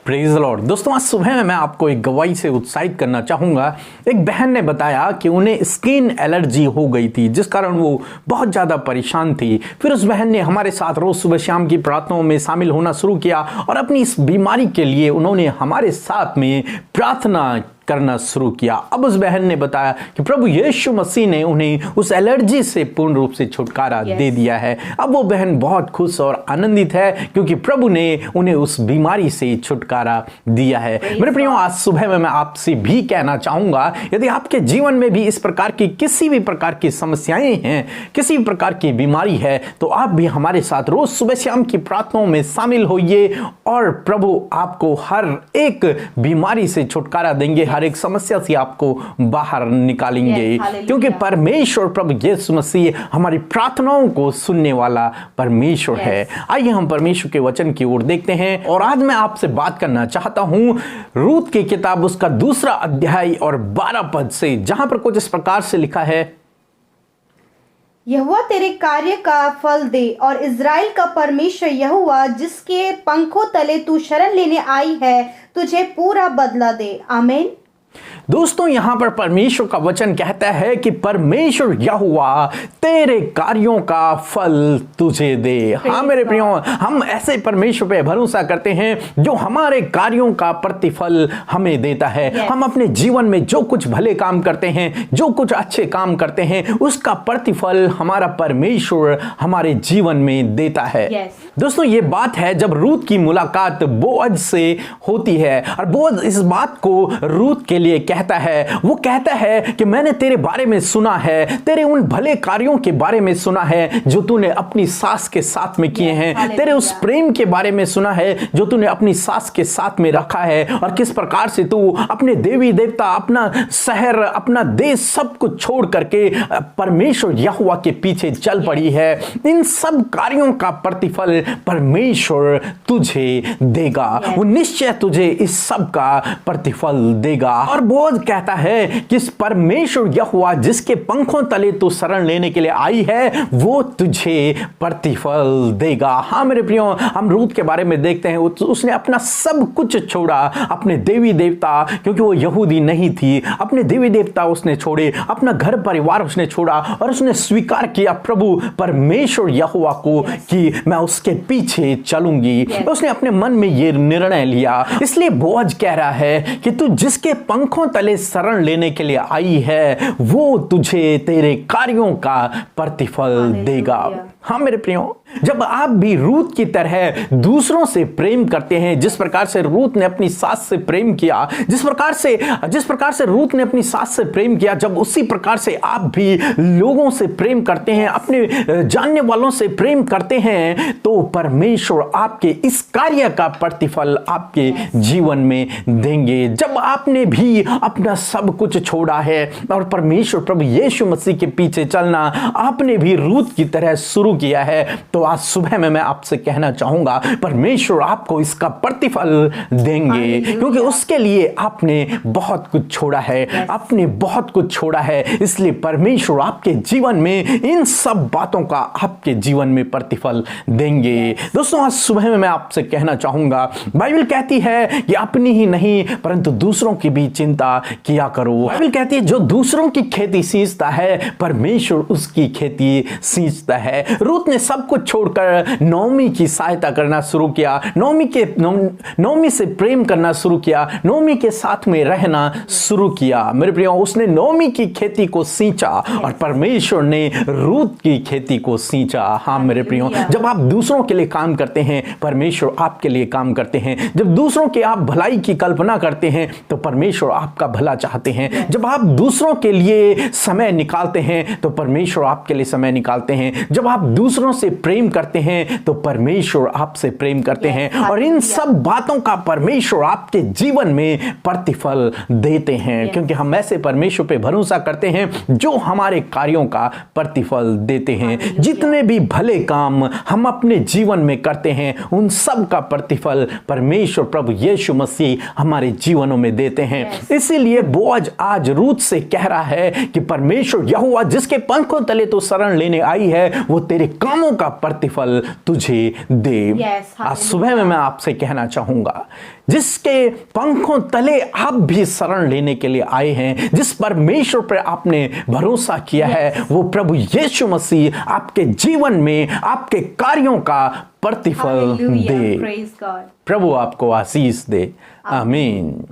Praise the Lord. दोस्तों, आज सुबह में मैं आपको एक गवाही से उत्साहित करना चाहूँगा। एक बहन ने बताया कि उन्हें स्किन एलर्जी हो गई थी, जिस कारण वो बहुत ज़्यादा परेशान थी। फिर उस बहन ने हमारे साथ रोज़ सुबह शाम की प्रार्थनाओं में शामिल होना शुरू किया और अपनी इस बीमारी के लिए उन्होंने हमारे साथ में प्रार्थना करना शुरू किया। अब उस बहन ने बताया कि प्रभु यीशु मसीह ने उन्हें उस एलर्जी से पूर्ण रूप से छुटकारा दे दिया है। अब वो बहन बहुत खुश और आनंदित है क्योंकि प्रभु ने उन्हें उस बीमारी से छुटकारा दिया है। मेरे प्रियो, आज सुबह में मैं आपसे भी कहना चाहूंगा, यदि आपके जीवन में भी इस प्रकार की किसी भी प्रकार की समस्याएं हैं, किसी भी प्रकार की बीमारी है, तो आप भी हमारे साथ रोज सुबह शाम की प्रार्थनाओं में शामिल होइए और प्रभु आपको हर एक बीमारी से छुटकारा देंगे, हर एक समस्या से आपको बाहर निकालेंगे, क्योंकि परमेश्वर प्रभु यीशु मसीह हमारी प्रार्थनाओं को सुनने वाला परमेश्वर है। आइए हम परमेश्वर के वचन की ओर देखते हैं और आज मैं आपसे बात करना चाहता हूं रूत की किताब उसका 2 अध्याय और 12 पद से, जहां पर कुछ इस प्रकार से लिखा है, यहोवा तेरे कार्य का फल दे और इज़राइल का परमेश्वर यहोवा जिसके पंखों तले तू शरण लेने आई है तुझे पूरा बदला दे। आमीन। दोस्तों, यहां पर परमेश्वर का वचन कहता है कि परमेश्वर यहोवा तेरे कार्यों का फल तुझे दे। हाँ मेरे प्रियो, हम ऐसे परमेश्वर पे भरोसा करते हैं जो हमारे कार्यों का प्रतिफल हमें देता है। हम अपने जीवन में जो कुछ भले काम करते हैं, जो कुछ अच्छे काम करते हैं, उसका प्रतिफल हमारा परमेश्वर हमारे जीवन में देता है। दोस्तों, ये बात है जब रूत की मुलाकात बोअज से होती है और बोअज इस बात को रूत के लिए कहता है, वो कहता है कि मैंने तेरे बारे में सुना है, तेरे उन भले कार्यों के बारे में सुना है जो तूने अपनी सास के साथ में किए हैं, तेरे उस प्रेम के बारे में सुना है जो तूने अपनी सास के साथ में रखा है और किस प्रकार से तू अपने देवी देवता, अपना शहर, अपना देश सब कुछ छोड़ करके परमेश्वर यहोवा के पीछे चल पड़ी है। इन सब कार्यों का प्रतिफल परमेश्वर तुझे देगा, वो निश्चय तुझे इस सब का प्रतिफल देगा। और बोअज कहता है कि इस परमेश्वर यहोवा जिसके पंखों तले तू शरण लेने के लिए आई है वो तुझे प्रतिफल देगा। हाँ मेरे प्रियो, हम रूत के बारे में देखते हैं, उसने अपना सब कुछ छोड़ा, अपने देवी देवता, क्योंकि वो यहूदी नहीं थी, अपने देवी देवता उसने छोड़े, अपना घर परिवार उसने छोड़ा और उसने स्वीकार किया प्रभु परमेश्वर यहोवा को कि मैं उसके पीछे चलूंगी। उसने अपने मन में ये निर्णय लिया। इसलिए बोअज कह रहा है कि तू जिसके पंखों तले शरण लेने के लिए आई है वो तुझे तेरे कार्यों का प्रतिफल देगा। हाँ मेरे प्रियो, जब आप भी रूत की तरह दूसरों से प्रेम करते हैं, जिस प्रकार से रूत ने अपनी सास से प्रेम किया, जिस प्रकार से रूत ने अपनी सास से प्रेम किया, जब उसी प्रकार से आप भी लोगों से प्रेम करते हैं, अपने जानने वालों से प्रेम करते हैं, तो परमेश्वर आपके इस कार्य का प्रतिफल आपके जीवन में देंगे। जब आपने भी अपना सब कुछ छोड़ा है और परमेश्वर प्रभु यीशु मसीह के पीछे चलना आपने भी रूत की तरह शुरू किया है, तो आज सुबह में मैं आपसे कहना चाहूंगा परमेश्वर आपको इसका प्रतिफल देंगे, क्योंकि उसके लिए आपने बहुत कुछ छोड़ा है, आपने बहुत कुछ छोड़ा है। इसलिए परमेश्वर आपके जीवन में इन सब बातों का आपके जीवन में प्रतिफल देंगे। दोस्तों, आज सुबह में मैं आपसे कहना चाहूंगा, बाइबल कहती है कि अपनी ही नहीं परंतु दूसरों की भी चिंता किया करो। बाइबल कहती है जो दूसरों की खेती सींचता है परमेश्वर उसकी खेती सींचता है। रूत ने सब कुछ छोड़कर नोमी की सहायता करना शुरू किया, नोमी से प्रेम करना शुरू किया, नोमी के साथ में रहना शुरू किया। मेरे प्रियो, उसने नोमी की खेती को सींचा और परमेश्वर ने रूत की खेती को सींचा। हाँ मेरे प्रियो, जब आप दूसरों के लिए काम करते हैं परमेश्वर आपके लिए काम करते हैं। जब दूसरों के आप भलाई की कल्पना करते हैं तो परमेश्वर आपका भला चाहते हैं। जब आप दूसरों के लिए समय निकालते हैं तो परमेश्वर आपके लिए समय निकालते हैं। जब आप दूसरों से प्रेम करते हैं तो परमेश्वर आपसे प्रेम करते हैं और इन सब बातों का परमेश्वर आपके जीवन में प्रतिफल देते हैं, क्योंकि हम ऐसे परमेश्वर पे भरोसा करते हैं जो हमारे कार्यों का प्रतिफल देते हैं। जितने भी भले काम हम अपने जीवन में करते हैं उन सब का प्रतिफल परमेश्वर प्रभु यीशु मसीह हमारे जीवनों में देते हैं। इसीलिए बोअज आज रूत से कह रहा है कि परमेश्वर यहोवा जिसके पंखों तले तो शरण लेने आई है वो तेरे कामों का प्रतिफल तुझे दे। आज सुबह में मैं आपसे कहना चाहूंगा, जिसके पंखों तले आप भी शरण लेने के लिए आए हैं, जिस परमेश्वर पर आपने भरोसा किया है, वो प्रभु यीशु मसीह आपके जीवन में आपके कार्यों का प्रतिफल दे। प्रभु आपको आशीष दे। आमीन।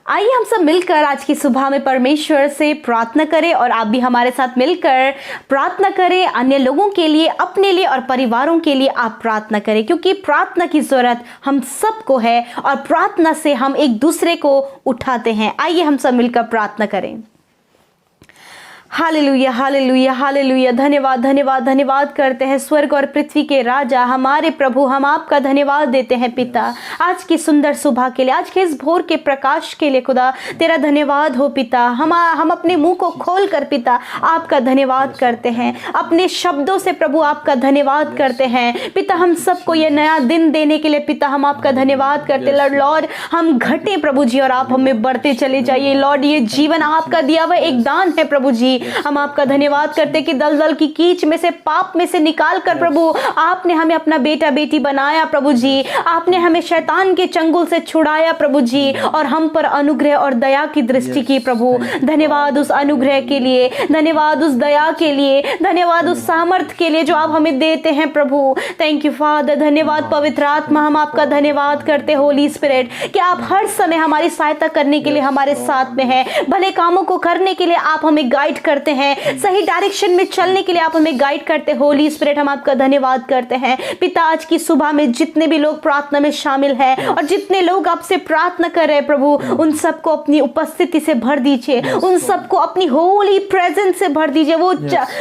आइए हम सब मिलकर आज की सुबह में परमेश्वर से प्रार्थना करें और आप भी हमारे साथ मिलकर प्रार्थना करें। अन्य लोगों के लिए, अपने लिए और परिवारों के लिए आप प्रार्थना करें, क्योंकि प्रार्थना की जरूरत हम सबको है और प्रार्थना से हम एक दूसरे को उठाते हैं। आइए हम सब मिलकर प्रार्थना करें। Hallelujah, hallelujah, hallelujah. धन्यवाद, धन्यवाद, धन्यवाद करते हैं स्वर्ग और पृथ्वी के राजा हमारे प्रभु, हम आपका धन्यवाद देते हैं पिता, आज की सुंदर सुबह के लिए, आज के इस भोर के प्रकाश के लिए। खुदा तेरा धन्यवाद हो पिता। हम अपने मुंह को खोल कर पिता आपका धन्यवाद करते हैं, अपने शब्दों से प्रभु आपका धन्यवाद करते हैं पिता। हम सबको ये नया दिन देने के लिए पिता हम आपका धन्यवाद करते हैं लॉर्ड। हम घटे प्रभु जी और आप हमें बढ़ते चले जाइए लॉर्ड। ये जीवन आपका दिया हुआ एक दान है प्रभु जी। हम आपका धन्यवाद करते कि दलदल की कीच में से, पाप में से निकाल कर प्रभु आपने हमें अपना बेटा बेटी बनाया प्रभु जी। आपने हमें शैतान के चंगुल से छुड़ाया प्रभु जी और हम पर अनुग्रह और दया की दृष्टि की प्रभु। धन्यवाद उस अनुग्रह के लिए, धन्यवाद उस दया के लिए, धन्यवाद उस सामर्थ के लिए जो आप हमें देते हैं प्रभु। Thank you father. धन्यवाद पवित्र आत्मा, हम आपका धन्यवाद करते होली स्पिरिट कि आप हर समय हमारी सहायता करने के लिए हमारे साथ में है। भले कामों को करने के लिए आप हमें गाइड करते हैं, सही डायरेक्शन में चलने के लिए आप हमें गाइड करते। होली स्पिरिट हम आपका धन्यवाद करते हैं पिता। आज की सुबह में जितने भी लोग प्रार्थना में शामिल हैं और जितने लोग आपसे प्रार्थना कर रहे हैं प्रभु, उन सबको अपनी उपस्थिति से भर दीजिए, उन सबको अपनी होली प्रेजेंस से भर दीजिए। वो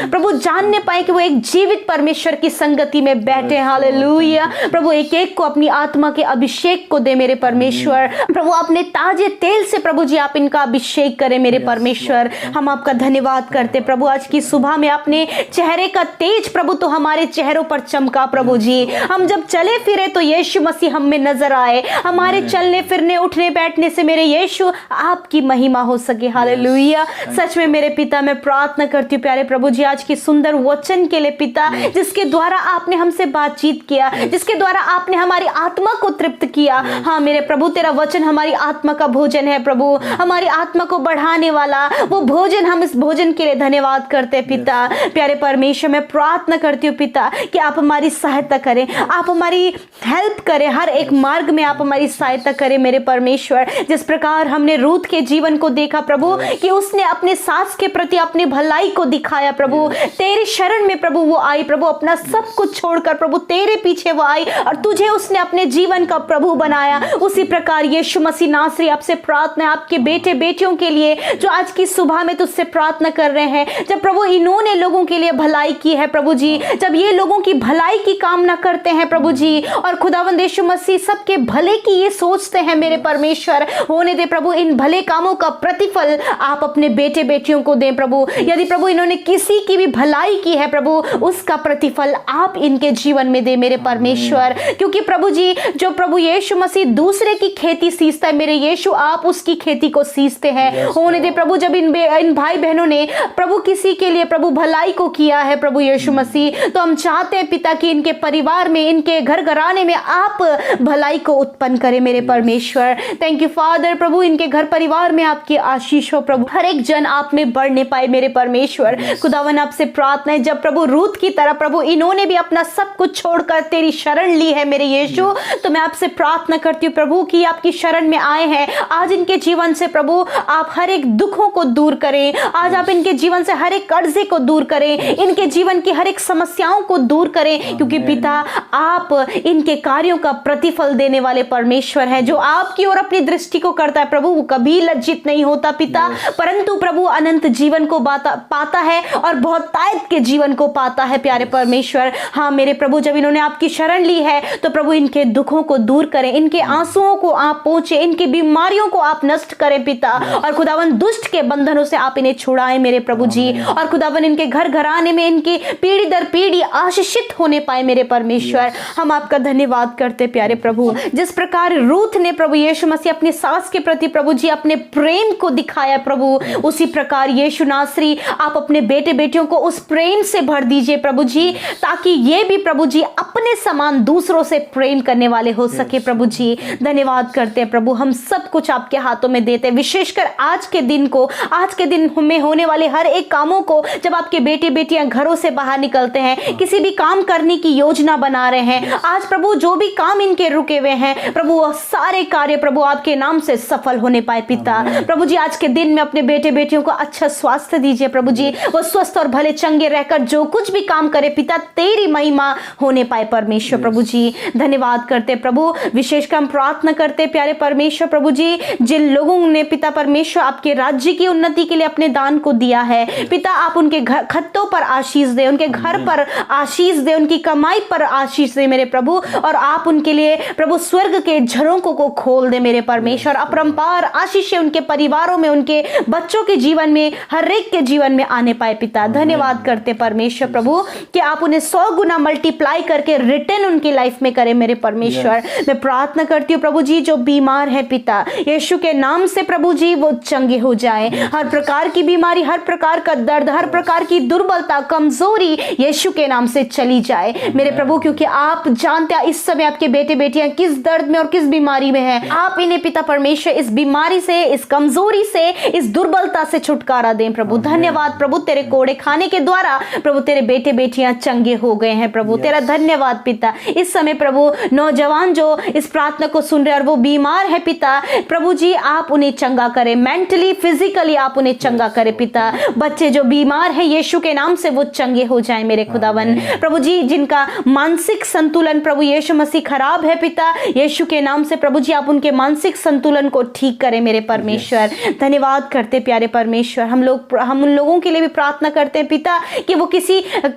प्रभु जानने पाए कि वो एक जीवित परमेश्वर की संगति में बैठे। हालेलुया प्रभु, एक एक को अपनी आत्मा के अभिषेक को दे मेरे परमेश्वर। प्रभु अपने ताजे तेल से प्रभु जी आप इनका अभिषेक करें मेरे परमेश्वर। हम आपका धन्यवाद करते प्रभु। आज की सुबह में अपने चेहरे का तेज प्रभु तो हमारे चेहरों पर चमका प्रभु जी। हम जब चले फिरे तो यीशु मसीह हम में नजर आए। हमारे चलने फिरने उठने बैठने से मेरे यीशु आपकी महिमा हो सके। हालेलुया। सच में मेरे पिता मैं प्रार्थना करती हूँ प्यारे प्रभु जी आज की सुंदर वचन के लिए पिता, जिसके द्वारा आपने हमसे बातचीत किया, जिसके द्वारा आपने हमारी आत्मा को तृप्त किया। हाँ मेरे प्रभु, तेरा वचन हमारी आत्मा का भोजन है प्रभु, हमारी आत्मा को बढ़ाने वाला वो भोजन। हम इस भोजन के लिए धन्यवाद करते हैं पिता। प्यारे परमेश्वर मैं प्रार्थना करती हूँ पिता कि आप हमारी सहायता करें, आप हमारी हेल्प करें, हर एक मार्ग में आप हमारी सहायता करें मेरे परमेश्वर। जिस प्रकार हमने रूत के जीवन को देखा प्रभु कि उसने अपने सास के प्रति अपनी भलाई को दिखाया प्रभु, तेरी शरण में प्रभु वो आई प्रभु, अपना सब कुछ छोड़कर प्रभु तेरे पीछे वो आई और तुझे उसने अपने जीवन का प्रभु बनाया। उसी प्रकार यीशु मसीह नासरी आपसे प्रार्थना आपके बेटे बेटियों के लिए जो आज की सुबह में तुझसे प्रार्थना कर रहे हैं। जब प्रभु इन्होंने लोगों के लिए भलाई की है प्रभु जी, जब ये लोगों की भलाई की कामना करते हैं प्रभु जी और खुदावंद यीशु मसीह सबके भले की ये सोचते हैं मेरे परमेश्वर, होने दे प्रभु इन भले कामों का प्रतिफल आप अपने बेटे बेटियों को दें प्रभु। यदि प्रभु इन्होंने किसी की भी भलाई की है प्रभु, उसका प्रतिफल आप इनके जीवन में दे मेरे परमेश्वर। क्योंकि प्रभु जी जो प्रभु यीशु मसीह दूसरे की खेती सींचता है मेरे यीशु, आप उसकी खेती को सींचते हैं। होने दे प्रभु जब इन भाई बहनों ने प्रभु किसी के लिए प्रभु भलाई को किया है प्रभु यीशु मसीह, तो हम चाहते हैं पिता कि इनके परिवार में, इनके घर घराने में आप भलाई को उत्पन्न करें मेरे परमेश्वर। थैंक यू फादर प्रभु, इनके घर परिवार में आपकी आशीष हो प्रभु, हर एक जन आप में बढ़ने पाए मेरे परमेश्वर। खुदावन आपसे प्रार्थना है जब प्रभु रूत की तरह प्रभु इन्होंने भी अपना सब कुछ छोड़कर तेरी शरण ली है मेरे यीशु, तो मैं आपसे प्रार्थना करती हूँ प्रभु कि आपकी शरण में आए हैं आज इनके जीवन से प्रभु आप हर एक दुखों को दूर करें, आज आप इनके जीवन से हर एक कर्जे को दूर करें, इनके जीवन की हर एक समस्याओं को दूर करें। क्योंकि पिता आप इनके कार्यों का प्रतिफल देने वाले परमेश्वर हैं। जो आपकी ओर अपनी दृष्टि को करता है प्रभु वो कभी लज्जित नहीं होता पिता, परंतु प्रभु अनंत जीवन को पाता है और बहुतायत के जीवन को पाता है प्यारे परमेश्वर। हाँ मेरे प्रभु जब इन्होंने आपकी शरण ली है तो प्रभु इनके दुखों को दूर करें, इनके आंसुओं को आप पहुंचे, इनकी बीमारियों को आप नष्ट करें पिता, और खुदावन दुष्ट के बंधनों से आप इन्हें छुड़ाएं मेरे प्रभु जी, और खुदावन इनके घर घराने में इनकी पीढ़ी दर पीढ़ी आशीषित होने पाए मेरे परमेश्वर। हम आपका धन्यवाद करते प्यारे प्रभु, जिस प्रकार रूथ ने प्रभु यीशु मसीह अपनी सास के प्रति प्रभु जी अपने प्रेम को दिखाया प्रभु, उसी प्रकार यीशु नासरी आप अपने बेटे बेटियों को उस प्रेम से भर दीजिए प्रभु जी, ताकि ये भी प्रभु जी अपने समान दूसरों से प्रेम करने वाले हो सके प्रभु जी। धन्यवाद करते हैं प्रभु, हम सब कुछ आपके हाथों में देते हैं, विशेषकर आज के दिन को, आज के दिन में होने वाले हर एक कामों को। जब आपके बेटे बेटियां घरों से बाहर निकलते हैं, किसी भी काम करने की योजना बना रहे हैं, आज प्रभु जो भी काम इनके रुके हुए हैं प्रभु, वो सारे कार्य प्रभु आपके नाम से सफल होने पाए पिता। प्रभु जी आज के दिन में अपने बेटे बेटियों को अच्छा स्वास्थ्य दीजिए प्रभु जी, वो स्वस्थ और भले चंगे रहकर जो कुछ भी काम करे पिता तेरी महिमा होने पाए परमेश्वर प्रभु जी। धन्यवाद करते प्रभु, विशेषकर हम प्रार्थना करते प्यारे परमेश्वर प्रभु जी, जिन लोगों ने पिता परमेश्वर आपके राज्य की उन्नति के लिए अपने दान को दिया है पिता, आप उनके घर खत्तों पर आशीष दे, उनके घर पर आशीष दे, उनकी कमाई पर आशीष दे मेरे प्रभु, और आप उनके लिए प्रभु स्वर्ग के झरोकों को खोल दे मेरे परमेश्वर। अपरंपार आशीष उनके परिवारों में, उनके बच्चों के जीवन में, हर एक के जीवन में आने पाए पिता। धन्यवाद करते परमेश्वर प्रभु कि आप उन्हें 100 गुना मल्टीप्लाई करके रिटर्न उनकी लाइफ में करें मेरे परमेश्वर। मैं प्रार्थना करती हूँ प्रभु जी, जो बीमार है पिता यीशु के नाम से प्रभु जी वो चंगे हो जाए, हर प्रकार की बीमारी, हर प्रकार का दर्द, हर प्रकार की दुर्बलता, कमजोरी यीशु के नाम से चली जाए मेरे प्रभु, क्योंकि आप जानते हैं इस समय आपके बेटे बेटियां किस दर्द में और किस बीमारी में हैं। आप इन्हें पिता परमेश्वर इस बीमारी से, इस कमजोरी से, इस दुर्बलता से छुटकारा दें प्रभु। धन्यवाद प्रभु, तेरे कोड़े खाने के द्वारा प्रभु तेरे बेटे बेटियां चंगे हो गए हैं प्रभु, तेरा धन्यवाद पिता। इस समय प्रभु नौजवान जो इस प्रार्थना को सुन रहे हैं और वो बीमार है पिता, प्रभु जी आप उन्हें चंगा करें, मेंटली फिजिकली आप उन्हें चंगा करें पिता। बच्चे जो बीमार है यीशु के नाम से वो चंगे हो जाएं मेरे खुदावन प्रभु जी, जिनका मानसिक संतुलन प्रभु यीशु मसीह खराब है पिता, यीशु के नाम से प्रभु जी आप उनके मानसिक संतुलन को ठीक करें मेरे परमेश्वर। धन्यवाद करते प्यारे परमेश्वर, हम उन लोगों के लिए भी प्रार्थना करते हैं पिता कि वो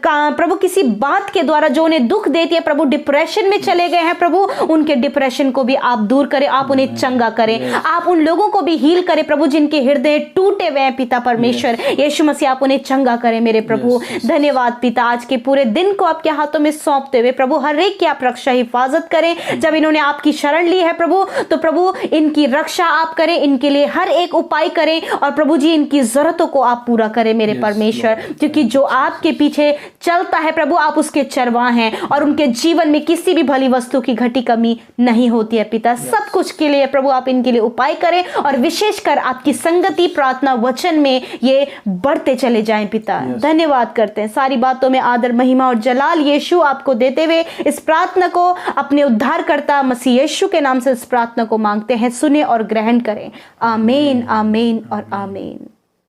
प्रभु किसी बात के द्वारा जो उन्हें दुख देती है प्रभु, डिप्रेशन में चले गए हैं प्रभु, उनके डिप्रेशन को भी आप दूर करें, आप उन्हें चंगा करें, आप उन लोगों को भी हील करें प्रभु जिनके हृदय टूटे हुए हैं पिता परमेश्वर। यीशु मसीह आप उन्हें चंगा करें मेरे प्रभु। धन्यवाद पिता, आज के पूरे दिन को आपके हाथों में सौंपते हुए प्रभु हर एक की आप रक्षा हिफाजत करें। जब इन्होंने आपकी शरण ली है प्रभु, तो प्रभु इनकी रक्षा आप करें, इनके लिए हर एक उपाय करें, और प्रभु जी इनकी जरूरतों को आप पूरा करें मेरे परमेश्वर, क्योंकि जो आपके पीछे चलता है प्रभु आप उसके चरवाह हैं, और उनके जीवन में किसी भी भली वस्तु की घटी कमी नहीं होती है पिता। सब कुछ के लिए प्रभु आप इनके लिए उपाय करें, और विशेषकर आपकी संगति प्रार्थना वचन में ये बढ़ते चले जाएं पिता। धन्यवाद करते हैं, सारी बातों में आदर महिमा और जलाल यीशु आपको देते हुए इस प्रार्थना को अपने उद्धारकर्ता मसीह यीशु के नाम से इस प्रार्थना को मांगते हैं, सुने और ग्रहण करें। आमीन, आमीन और आमीन।